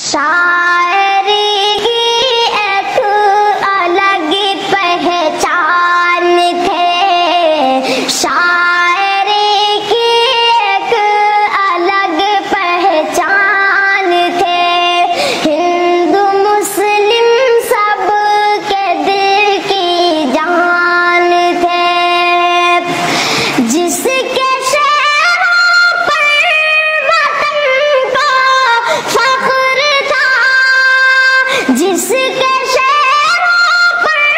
शायरी की एक अलग पहचान थे, शायरी की एक अलग पहचान थे। हिंदू मुस्लिम सब के दिल की जान थे। जिसके जिसके शहरों पर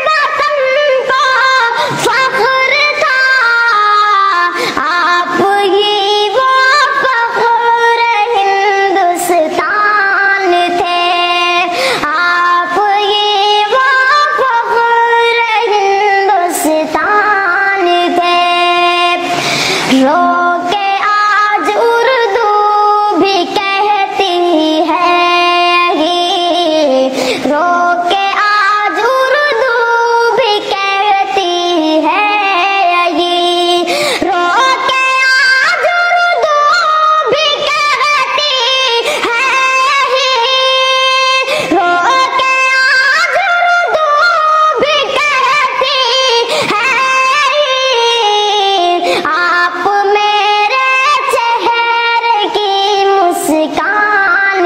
वतन को फख्र था, आप ही वो फख्र हिंदुस्तान थे। आप ही वो फख्र हिंदुस्तान थे। रोके आज उर्दू भी कहती है, रोके आज उर्दू भी कहती है ये, रोके आज उर्दू भी कहती है ये, रोके आज उर्दू भी कहती है ये। आप मेरे चेहरे की मुस्कान